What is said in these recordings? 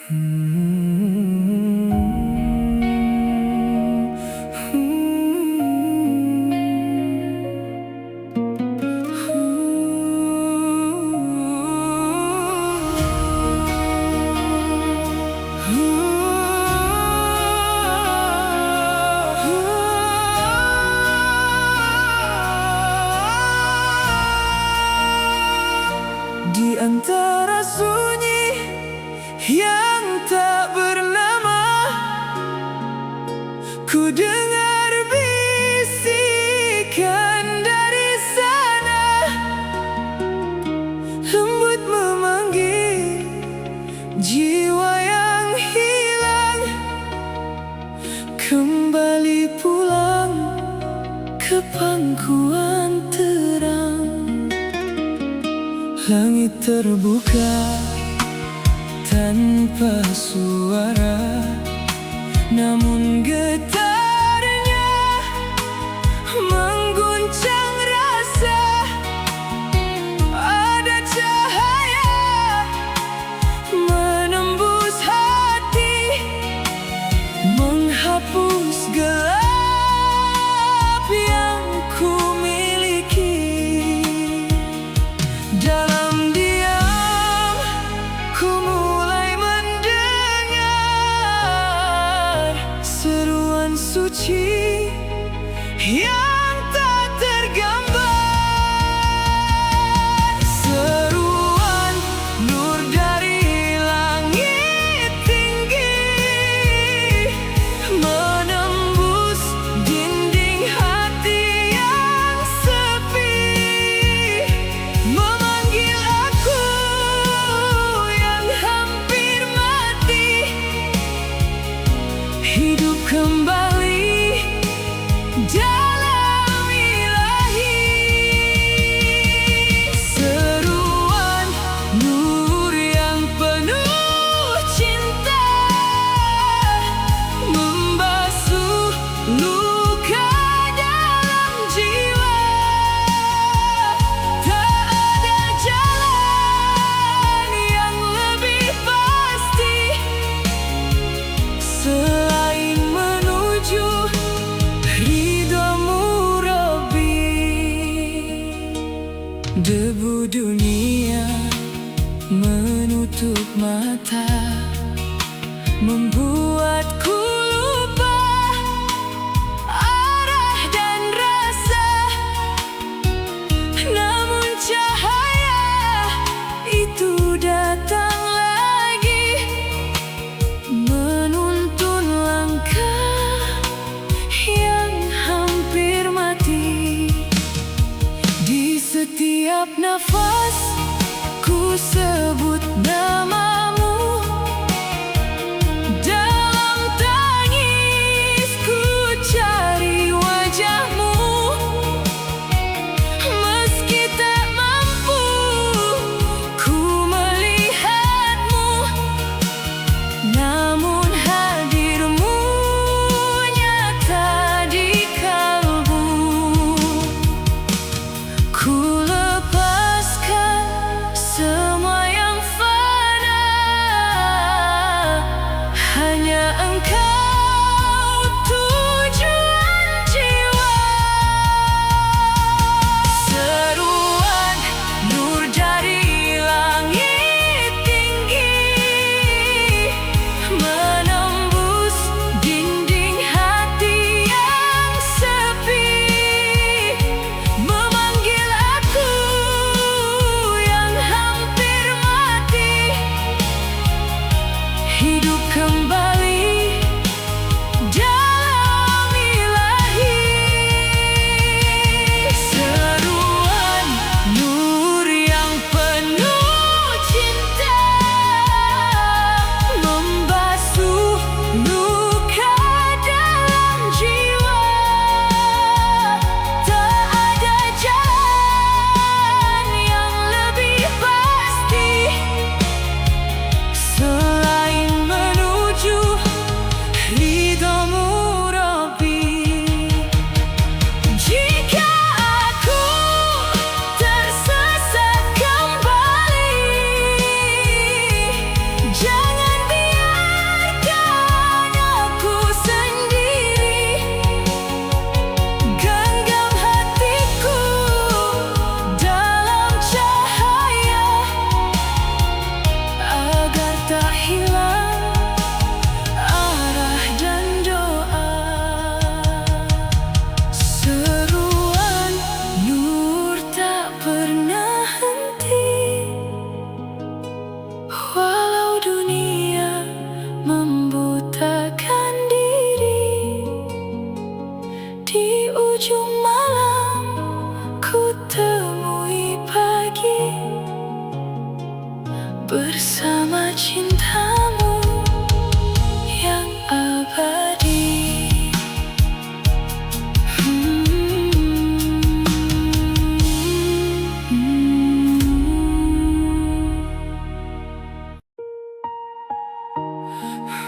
Di antara sunyi yang tak bernama, ku dengar bisikan dari sana, lembut memanggil jiwa yang hilang, kembali pulang ke pangkuan terang. Langit terbuka tanpa suara, namun getarnya mengguncang rasa. Ada cahaya menembus hati, menghapus gelap yang ku miliki. Dalam diam ku mulai mendengar seruan suci yang tak tergambar. Seruan nur dari langit tinggi, menembus dinding hati yang sepi, memanggil aku yang hampir mati, hidup kembali dalam ilahi. Seruan nur yang penuh cinta, membasuh luka dalam jiwa. Tak ada jalan yang lebih pasti selain menuju ridhamu, Rabbi. Debu dunia menutup mata, membuatku lupa arah dan rasa. Namun cahaya itu datang lagi, menuntun langkah yang hampir mati. Di setiap nafas ku sebut namamu, dalam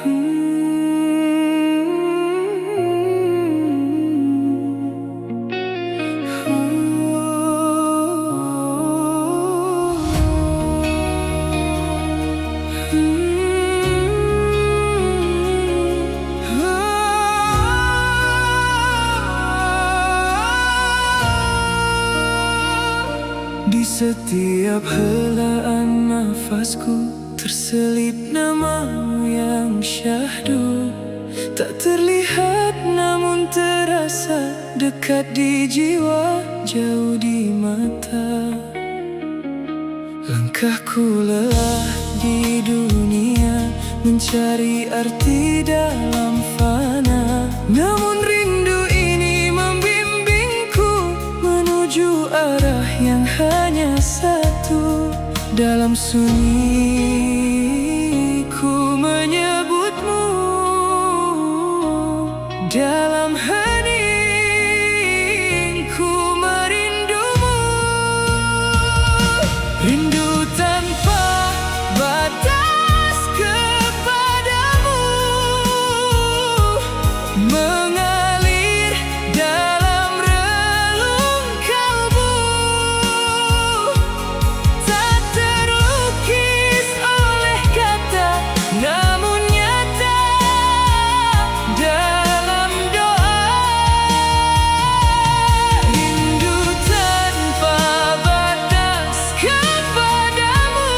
Di setiap helaan nafasku terselip namamu yang syahdu. Tak terlihat namun terasa dekat di jiwa, jauh di mata. Langkahku lelah di dunia mencari arti dalam fana, namun rindu ini membimbingku menuju arah yang hanya satu. Dalam sunyi ku menyebutmu, dalam heningku merindumu. Rindu tanpa batas kepadamu mengalir dalam relung kalbu, tak terlukis oleh kata, namun nyata dalam doa. Rindu tanpa batas kepadamu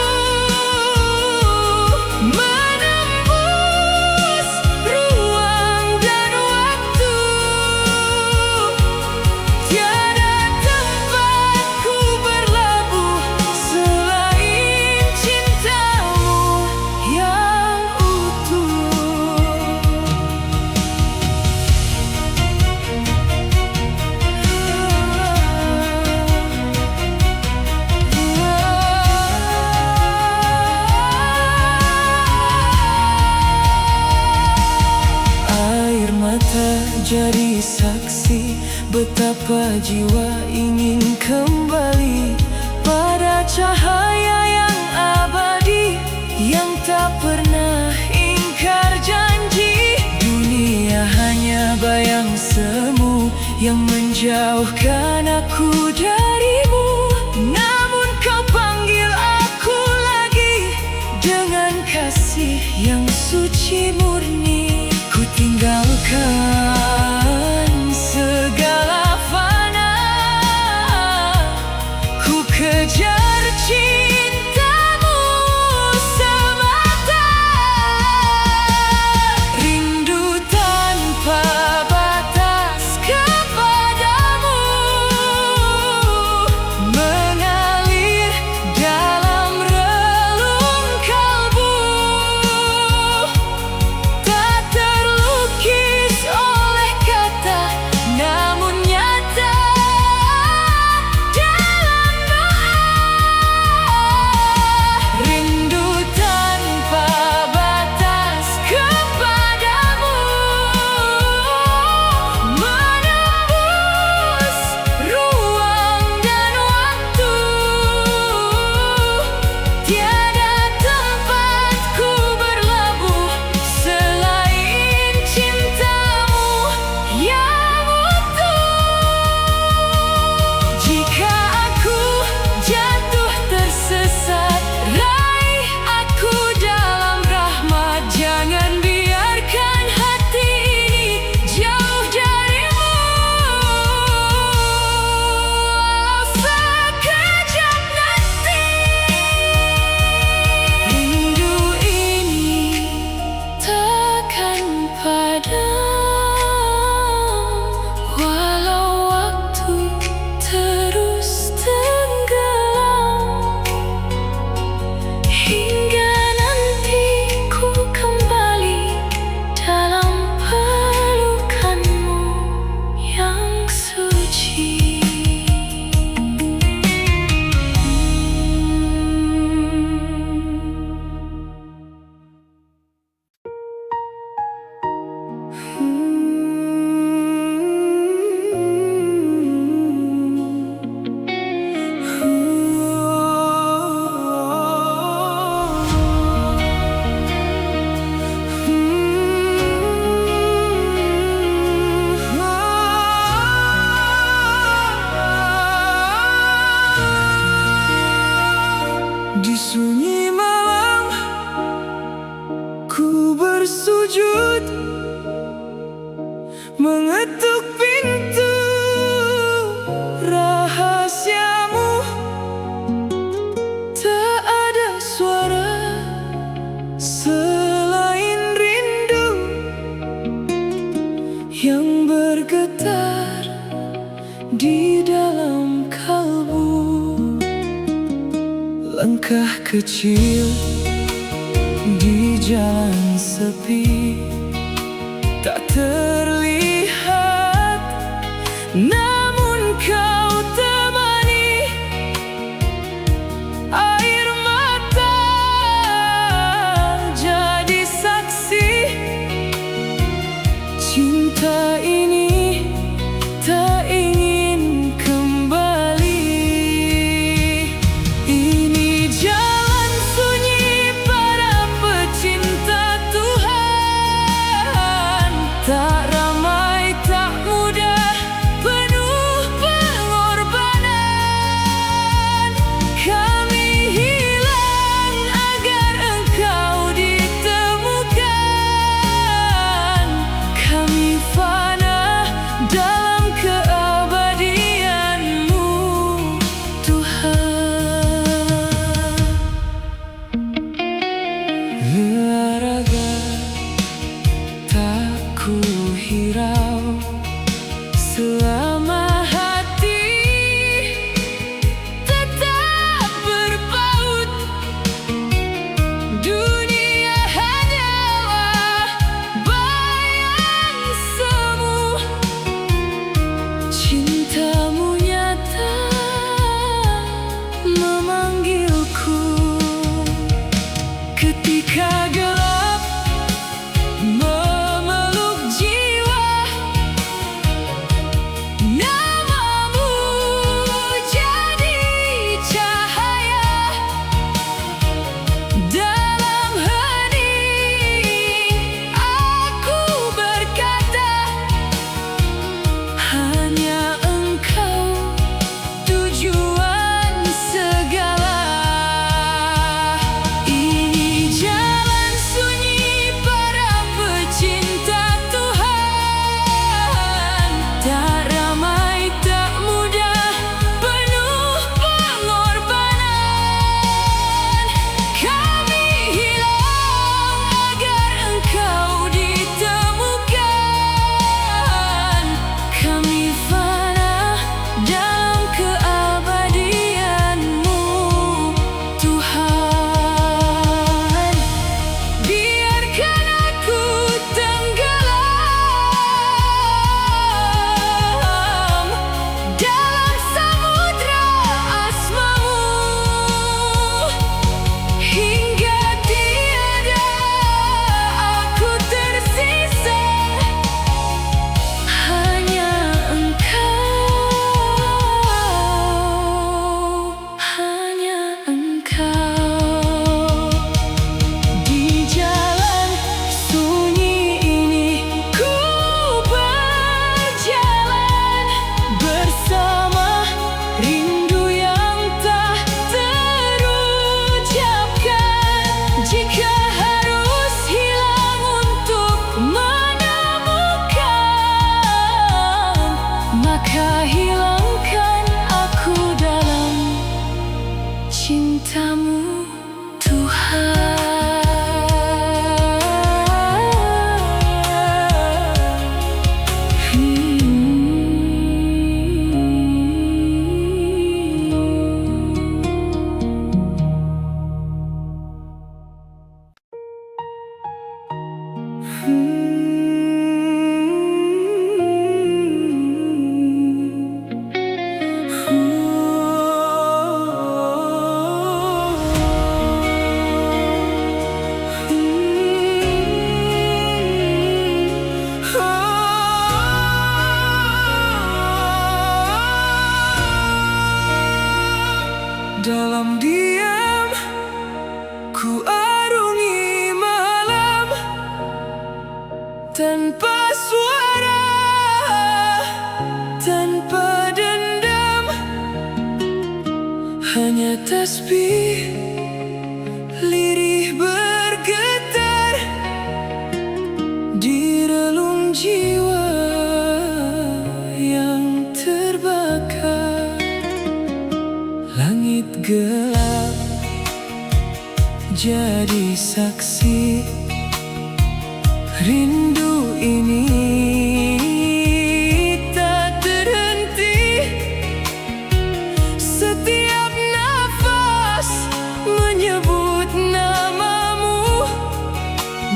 menembus ruang dan waktu. Tiada tempat ku berlabuh selain cintamu yang utuh. Air mata jadi saksi betapa jiwa ingin kembali pada cahaya yang abadi, yang tak pernah ingkar janji. Dunia hanya bayang semu yang menjauhkan aku darimu, namun kau panggil aku lagi dengan kasih yang suci murni. Ku tinggalkan segala fana, ku kejar cintamu semata. Rindu tanpa batas kepadamu mengalir dalam relung kalbu, Ku bersujud mengetuk pintu rahasiamu. Tak ada suara selain rindu yang bergetar di dalam kalbu. Langkah kecil di jalan sepi, tak terlihat, namun kau temani. Air mata jadi saksi, cinta ini tak ingin kembali. Ini jalan sunyi para pecinta Tuhan, tak ramai, tak mudah, penuh pengorbanan. Kami hilang agar Engkau ditemukan. Kami fana dalam keabadian-Mu, Tuhan. Raga tak ku hirau selama hati tetap berpaut. Dunia hanyalah bayang semu, cinta-Mu nyata memanggilku. Ketika gelap memeluk jiwa, nama-Mu jadi cahaya. Dalam hening aku berkata, hanya Engkau tujuan segala. Ini jalan sunyi para pecinta Tuhan, tak ramai, tak mudah, penuh pengorbanan. Kami hilang agar Engkau ditemukan. Kami fana dalam keabadian-Mu, Tuhan. Biarkan aku tenggelam dalam samudra asma-Mu, hingga tiada aku tersisa. Hanya Engkau. Di jalan sunyi ini ku berjalan bersama rindu yang tak terucapkan. Jika harus hilang untuk menemukan, maka hilangkan aku dalam cinta-Mu, Tuhan. Dalam diam ku arungi malam tanpa suara, tanpa dendam. Hanya tasbih lirih bergetar menjadi saksi rindu ini tak terhenti. Setiap nafas menyebut namamu,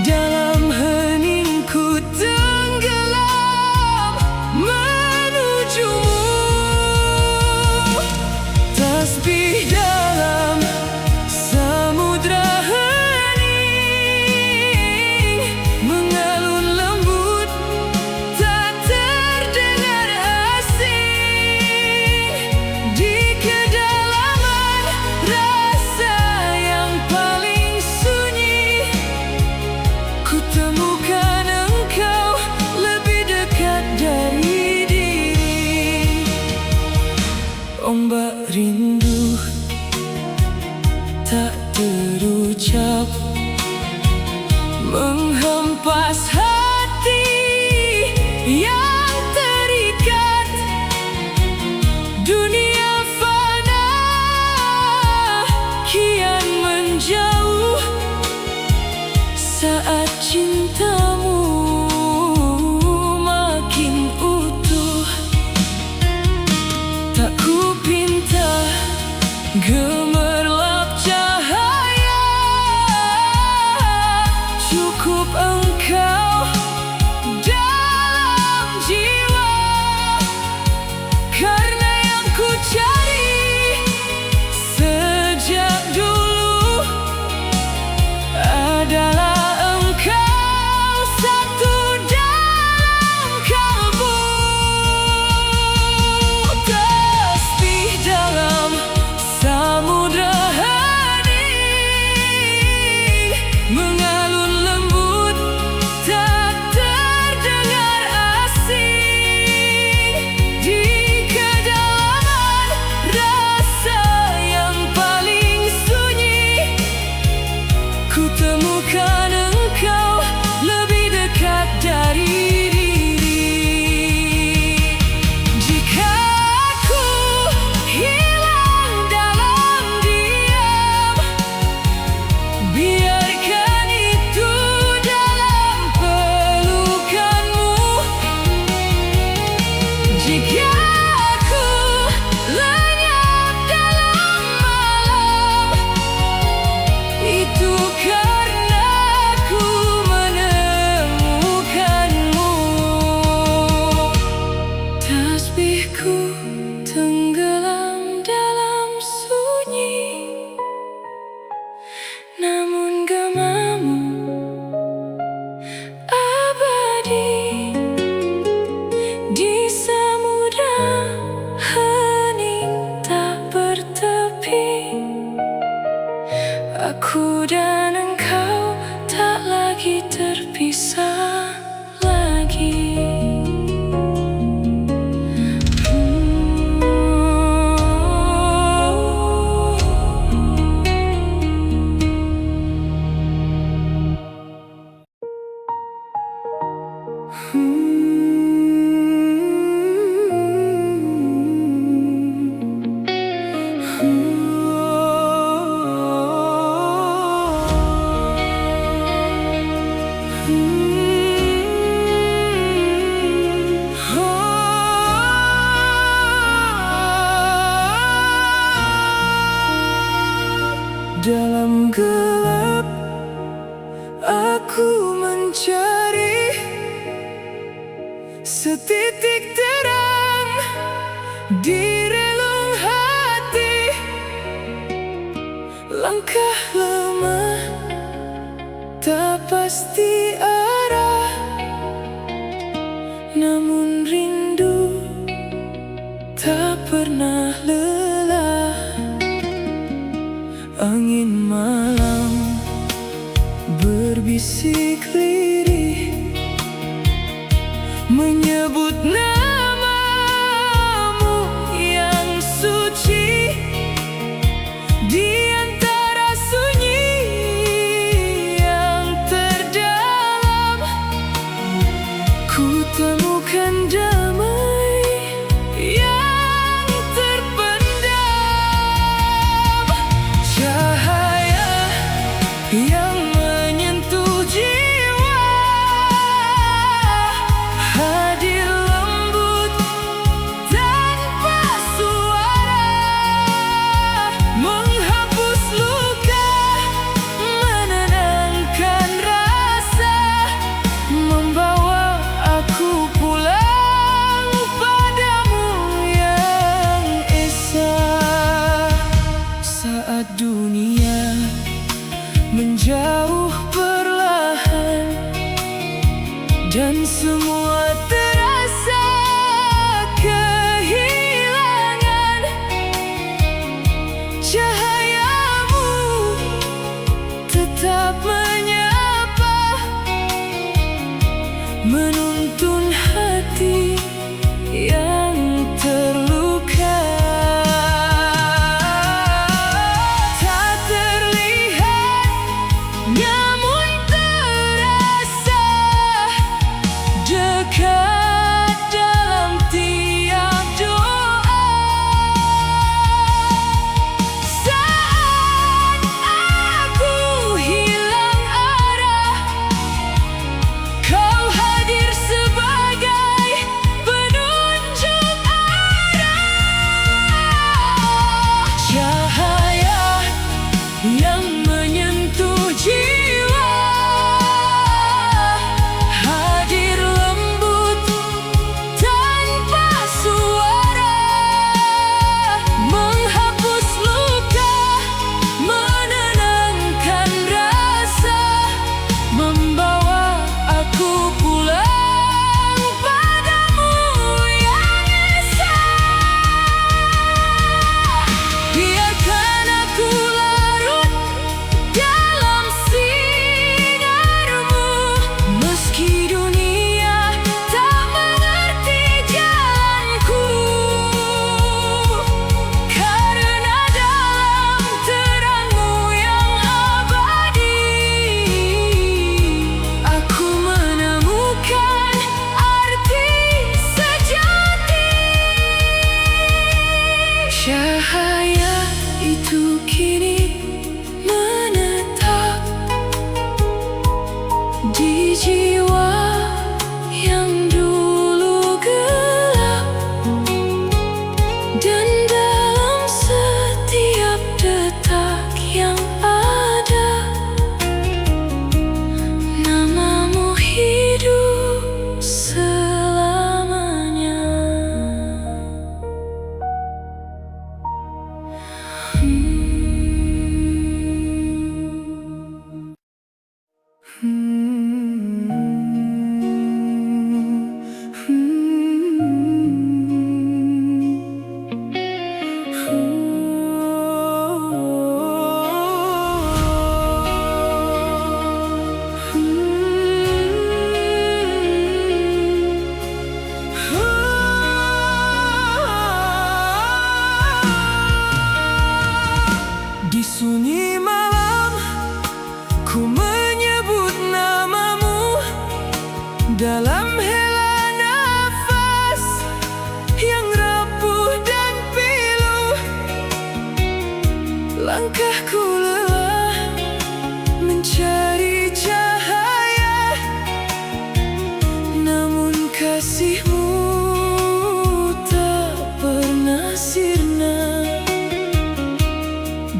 dalam heningku tenggelam menujumu. Tasbih dalam samudra hening, mengalun lembut tak terdengar asing. Di kedalaman rasa yang paling sunyi, ku temukan engkau lebih dekat dari diri. Ombak rindu tak terucap menghempas hati yang terikat. Dunia fana kian menjauh saat cintamu makin utuh. Tak kupinta gemerlap cahaya, cukup engkau dalam jiwa. Karena yang ku cari sejak dulu adalah engkau, satu dalam kalbu. Tasbih dalam samudra hening, mengalun lembut tak terdengar asing. Di kedalaman rasa yang paling sunyi, ku temukan engkau lebih dekat dari diri. Jika aku hilang dalam diam, biarkan itu dalam pelukanmu. Jika aku lenyap dalam malam, itu karena ku menemukanmu. Tasbihku tenggelam dalam sunyi, namun gemamu abadi. Di samudra hening tak bertepi, aku dan engkau tak lagi terpisah lagi. Dalam gelap aku mencari setitik terang di relung hati. Langkah lemah tak pasti arah, namun rindu tak pernah lelah. Angin malam berbisik lirih, menyebut namamu yang suci. Di antara sunyi yang terdalam, ku temukan damai yang terpendam. Cahaya dan semua terasa kehilangan. Cahayamu tetap menyapa, menuntun hati yang terluka. Tak terlihat namun terasa, dekat dalam tiap doa. Saat aku hilang arah, Kau hadir sebagai penunjuk arah. Cahaya yang menyentuh jiwa, hadir lembut tanpa suara, menghapus luka, menenangkan rasa, membawa aku pulang padamu yang esa. Biarkan aku larut dalam sinarmu, meski dunia tak mengerti jalanku. Karena dalam terangmu yang abadi, aku menemukan arti sejati. Cahaya itu kini menetap di jiwa yang dulu gelap, dan dalam setiap detak yang ada, namamu hidup selamanya. Di sunyi malam, ku menyebut namamu dalam hela nafas yang rapuh dan pilu. Langkahku lelah mencari cahaya, namun kasihmu tak pernah sirna.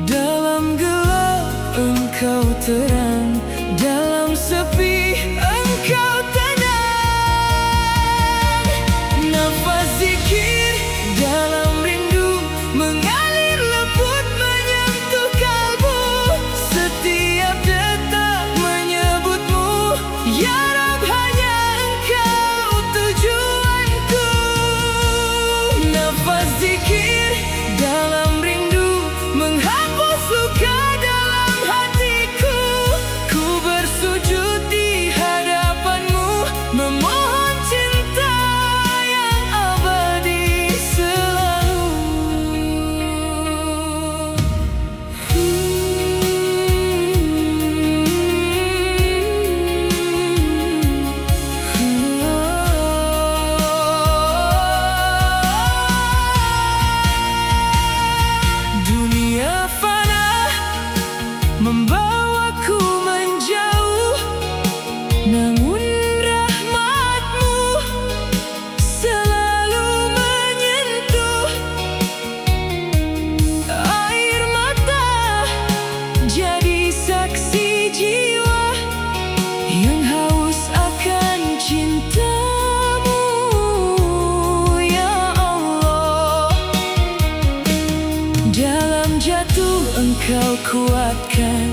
Dalam gelap engkau terang, dalam sepi engkau tenang. Nafas zikir dalam rindu mengalir lembut menyentuh kalbu. Setiap detak menyebutmu, ya Rab, hanya engkau tujuanku. Nafas zikir dalam rindu menghapus luka dalam hatiku. Ku bersujud di hadapanmu, memohon cinta yang abadi selalu. Dunia fana membawaku menjauh, namun rahmatmu selalu menyentuh. Air mata jadi saksi jiwa yang haus akan cintamu, ya Allah. Dalam jatuh engkau kuatkan,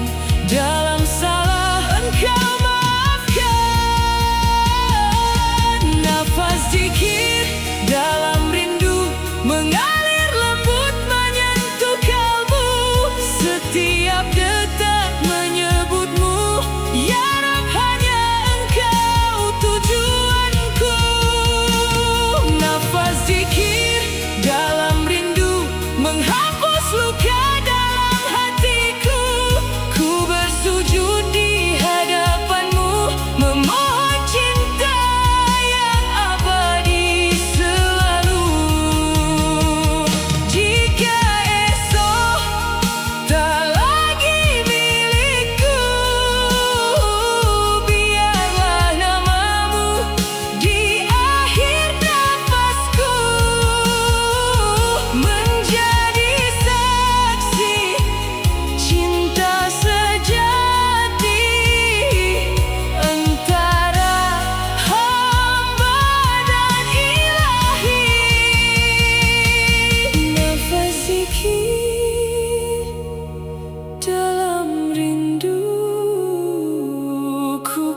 dalam salah engkau maafkan.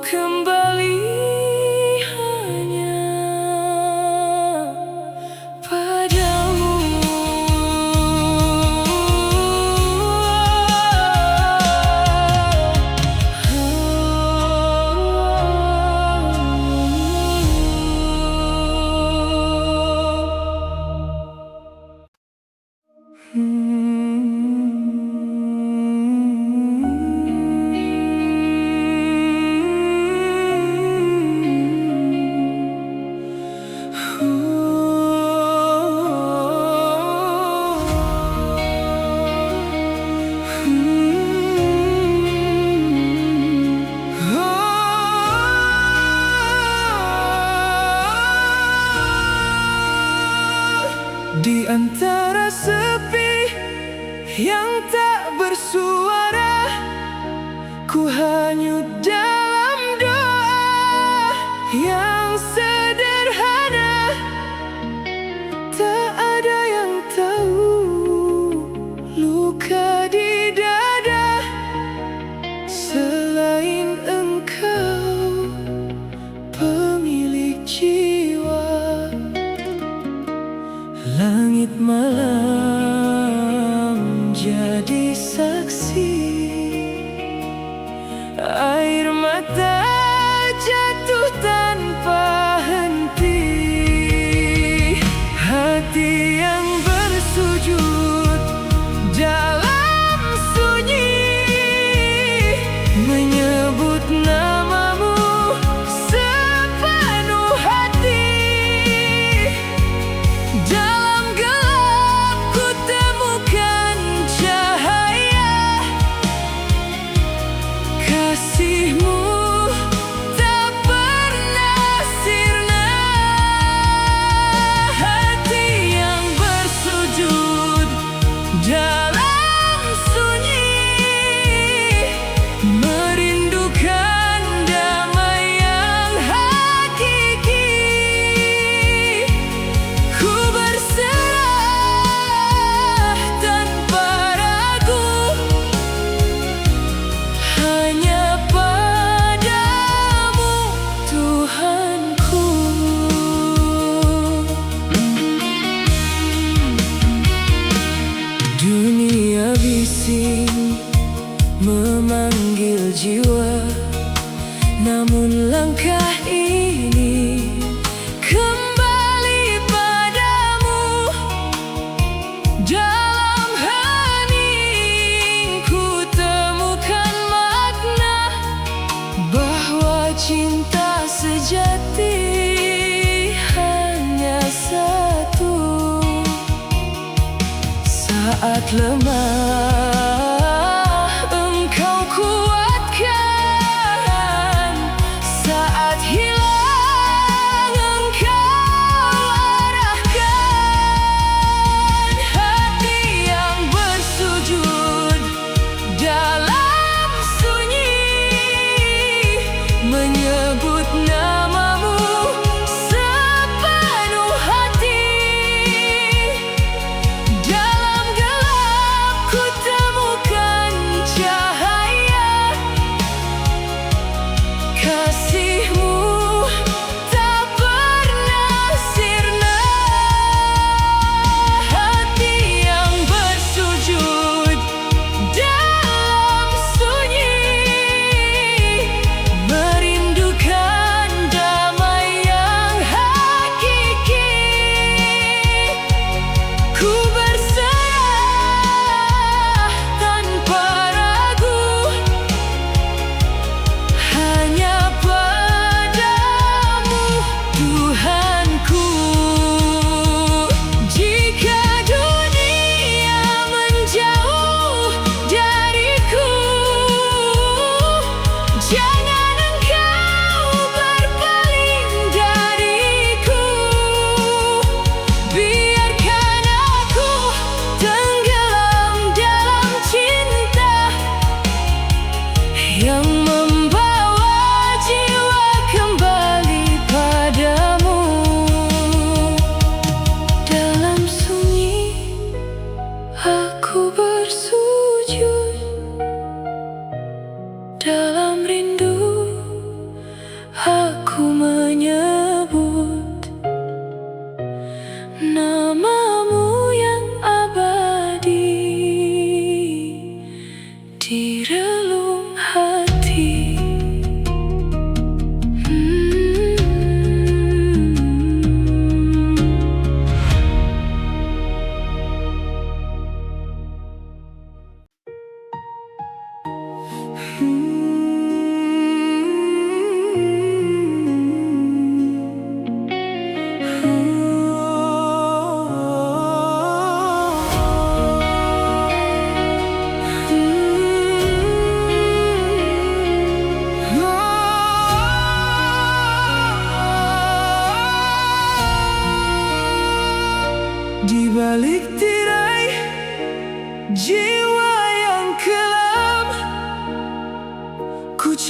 kembali hanya padamu. Di antara sepi yang tak bersuara, ku hanyut dalam doa yang sederhana. Tak ada yang tahu luka di dada selain engkau, pemilik jiwa. Langit malam jadi saksi, air mata jatuh tanpa henti. Hati yang bersujud dalam sunyi menyebut namamu sepenuh hati. Dalam gelap ku temukan cahaya, kasihmu tak pernah sirna. Hati yang bersujud dalam sunyi merindukan damai yang hakiki. Ku berserah tanpa ragu hanya padamu, Tuhanku. Dunia bising memanggil jiwa, namun langkah ini kembali padamu. Dalam hening ku temukan makna bahwa cinta sejati hanya satu. Saat lemah engkau kuatkan, saat hilang engkau arahkan. Hati yang bersujud dalam sunyi menyebut namamu sepenuh hati. Dalam gelap ku temukan cahaya, kasihmu tak pernah sirna. Hati yang bersujud dalam sunyi merindukan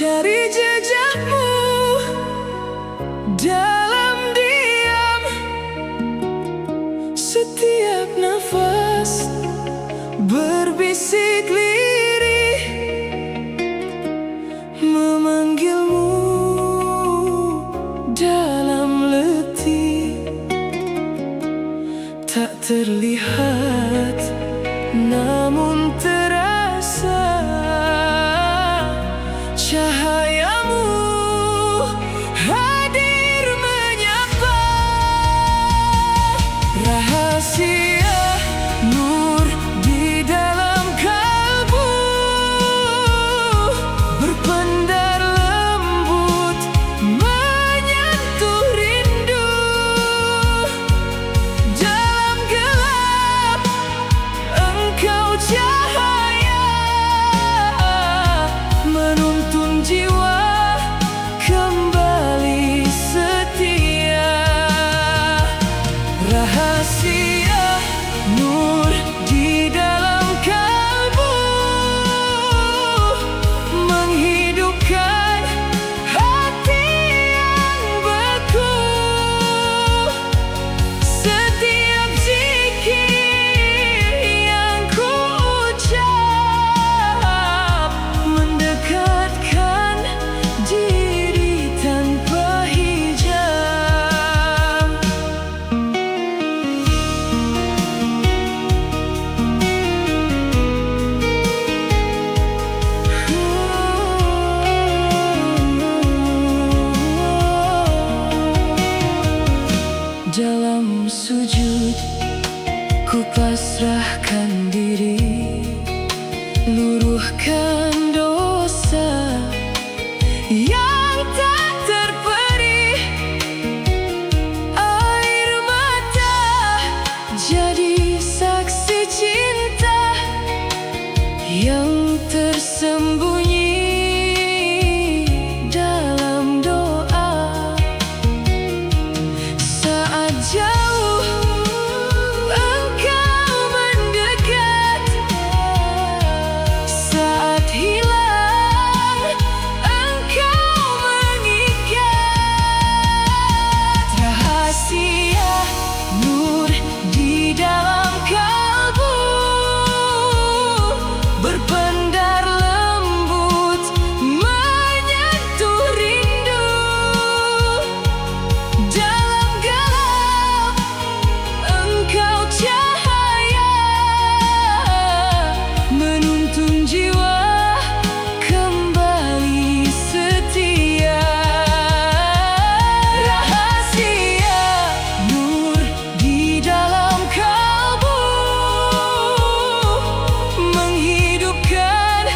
cari jejakmu dalam diam. Setiap nafas berbisik lirih, memanggilmu dalam letih. Tak terlihat namun terasa, cahayamu hadir menyapa. Rahasia nur di dalam kalbu, berpendar lembut menyentuh rindu. Dalam gelap engkau cahaya, menuntun jiwa kembali setia. Rahasia nur di dalam kalbu, menghidupkan hati yang beku. Setiap zikir yang ku ucap, mendekatkan diri tanpa hijab. Dalam sujud ku pasrahkan diri, luruhkan dosa yang tak terperi. Air mata jadi saksi cinta yang tersembunyi dalam doa. Saat jauh engkau mendekat, saat hilang engkau mengikat. Rahasia nur di dalam kalbu, berpendar lembut menyentuh rindu. Dalam gelap engkau cahaya, menuntun jiwa kembali setia. Rahasia nur di dalam kalbu, menghidupkan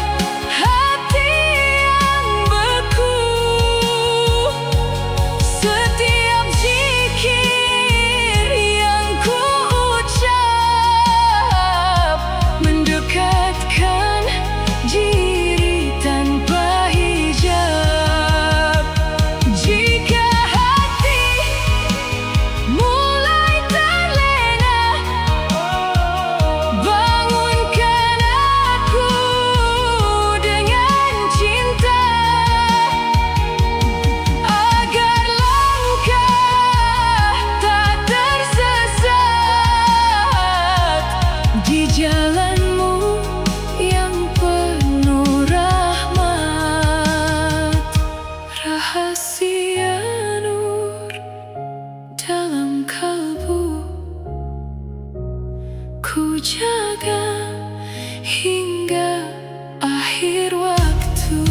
hati yang beku. Setiap zikir yang ku ucap, mendekatkan diri tanpa hijab. Jika hati mulai terlena, bangunkan aku dengan cinta, agar langkah tak tersesat di jalanmu yang penuh rahmat. Rahasia nur dalam kalbu, ku jaga hingga akhir waktu.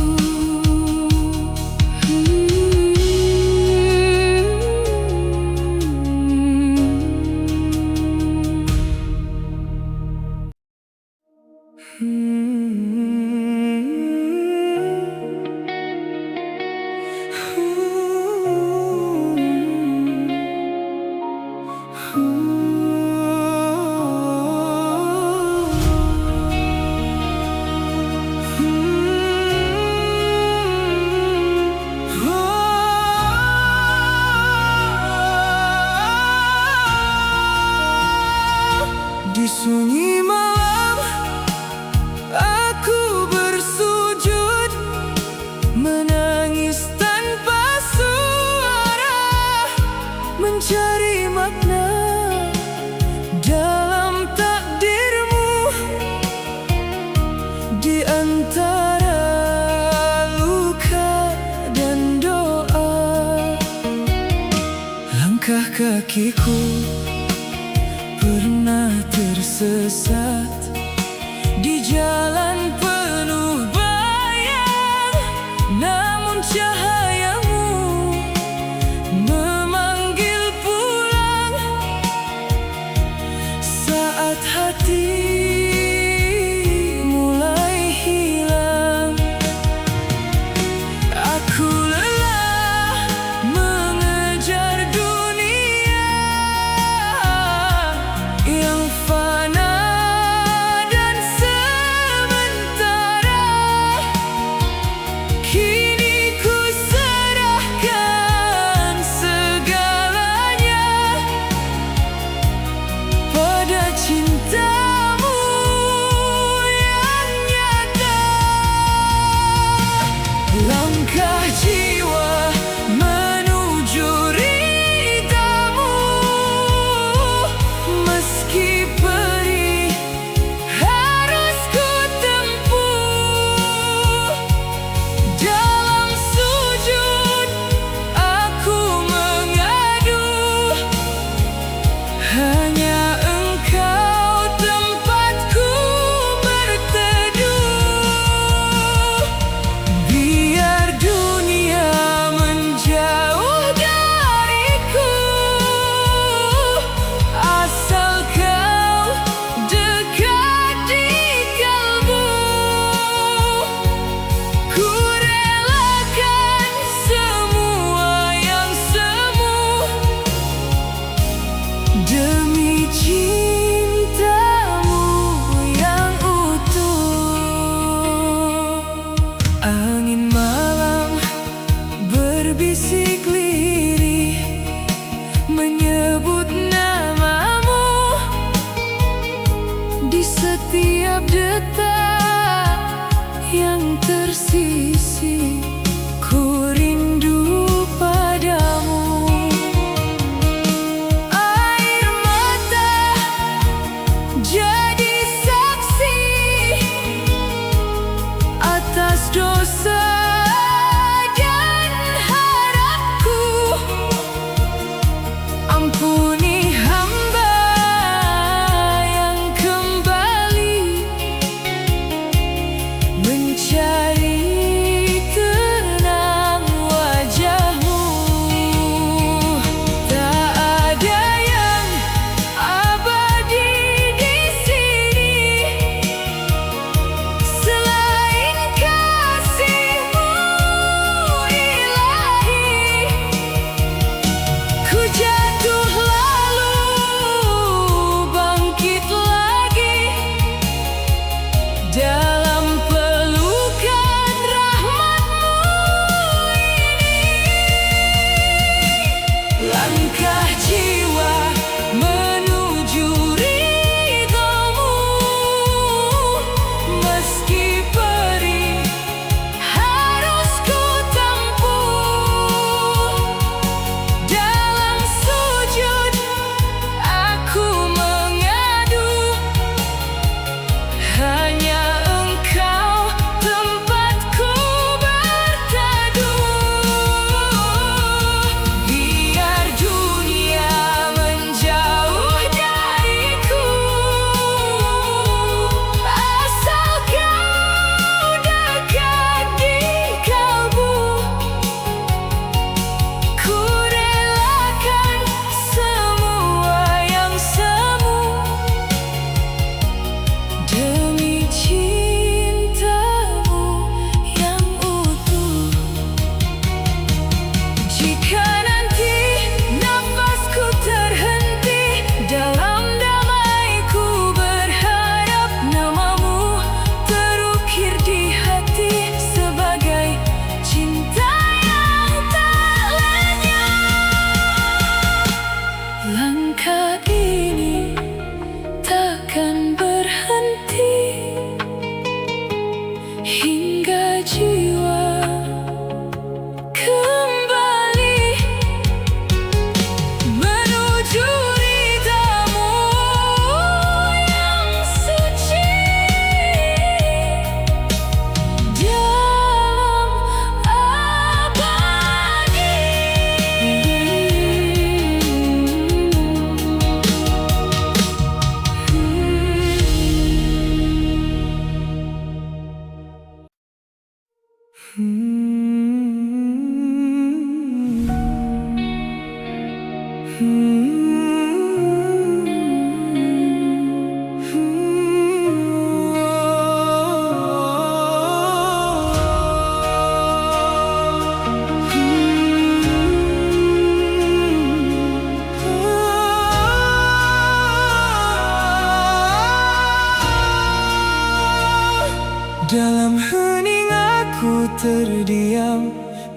kakiku pernah tersesat di jalan penuh bayang, namun cahayamu memanggil pulang saat hati mulai hilang. Aku lelah mengejar dunia yang fana dan sementara. Kini ku serahkan segalanya pada cintamu yang nyata. Langkah jiwa menuju ridhamu, meski perih harus ku tempuh. Dalam sujud aku mengadu, hanya engkau tempatku berteduh. Biar dunia menjauh dariku, asal kau dekat di kalbu. Ku relakan semua yang semu demi cintamu yang utuh. Angin malam berbisik lirih menyebut namamu di setiap detak yang tersisih. Ku rindu padamu. Air mata jadi saksi atas dosa dan harapku. Ampuni hamba yang kembali mencari kenang wajahmu. Tak ada yang abadi di sini selain kasih-Mu ilahi. Ku jatuh lalu bangkit lagi dalam pelukan rahmat-Mu ini. Langkah jiwa menuju ridhamu, meski perih harus ku tempuh. Dalam sujud aku mengadu, hanya engkau tempatku berteduh. Biar dunia menjauh dariku, asal kau dekat di kalbu. Ku relakan semua yang semu demi cintamu yang utuh. Jika nanti nafasku terhenti, dalam damai ku berharap namamu terukir di hati sebagai cinta yang tak lenyap. Langkah ini takkan berhenti hingga jiwa kembali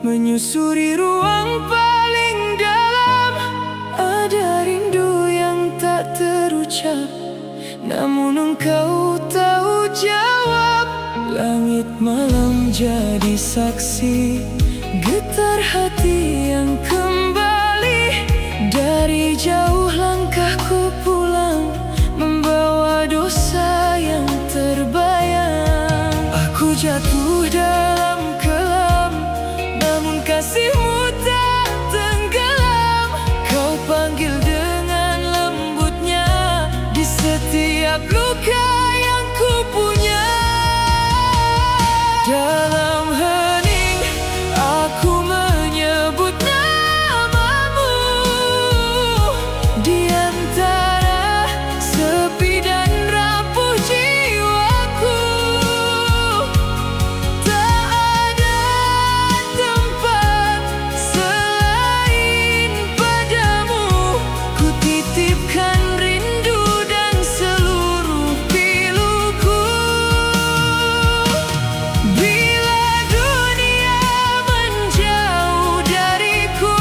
menyusuri ruang paling dalam. Ada rindu yang tak terucap, namun engkau tahu jawab. Langit malam jadi saksi, getar hati yang kembali. Dari jauh langkahku pulang, membawa dosa yang terbayang. Aku jatuh dalam kelam, namun kasihmu tak tenggelam. Kau panggil dengan lembutnya di setiap luka yang ku punya. Dalam hening aku menyebut namamu, di antara sepi dan rapuh jiwaku. Tak ada tempat selain padamu, ku titipkan rindu dan seluruh piluku. Bila dunia menjauh dariku,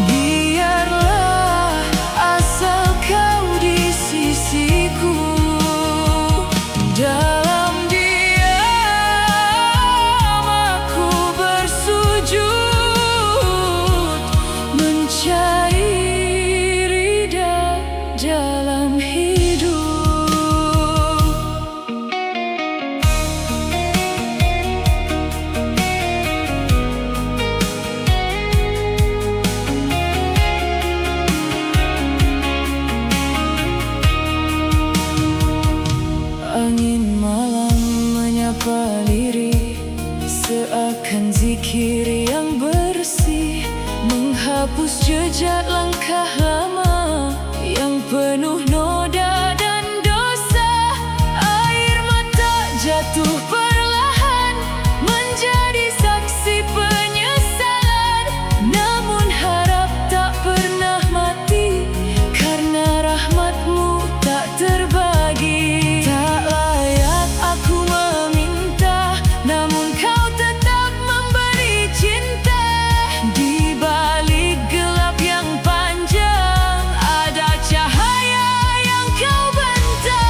biarlah asal kau di sisiku. Dalam diam aku bersujud, mencari ridha dalam hidup. Angin malam menyapa lirih, seakan zikir yang bersih, menghapus jejak langkah lama yang penuh noda dan dosa. Air mata jatuh perlahan, menjadi saksi penyesalan. Namun harap tak pernah mati, karena rahmatmu tak terbagi. Tak layak aku meminta, namun kau tetap memberi cinta. Di balik gelap yang panjang, ada cahaya yang kau bentang.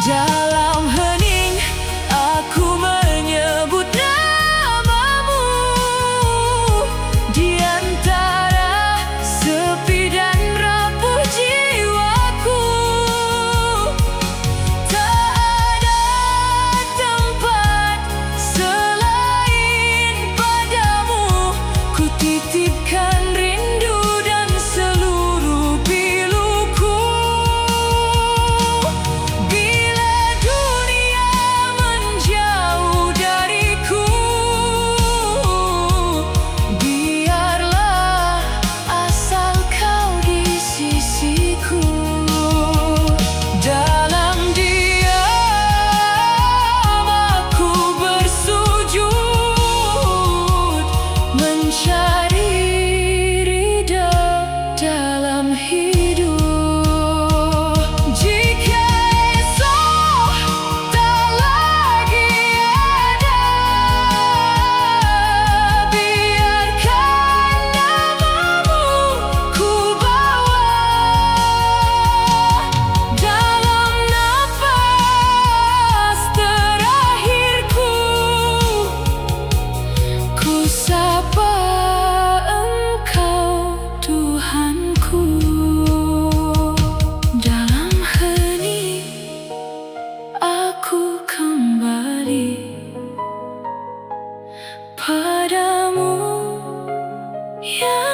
Dalam hening aku menyebut namamu, di antara sepi dan rapuh jiwaku. Tak ada tempat selain padamu, ku titipkan rindu dan seluruh piluku. Bila dunia menjauh dariku, biarlah asal kau di sisiku. Dalam diam aku bersujud, mencari ridha dalam hidup. Jika esok tak lagi ada, biarkan namamu ku bawa. Dalam napas terakhirku, ku sapa Engkau Tuhanku. Dalam hening aku kembali padamu, ya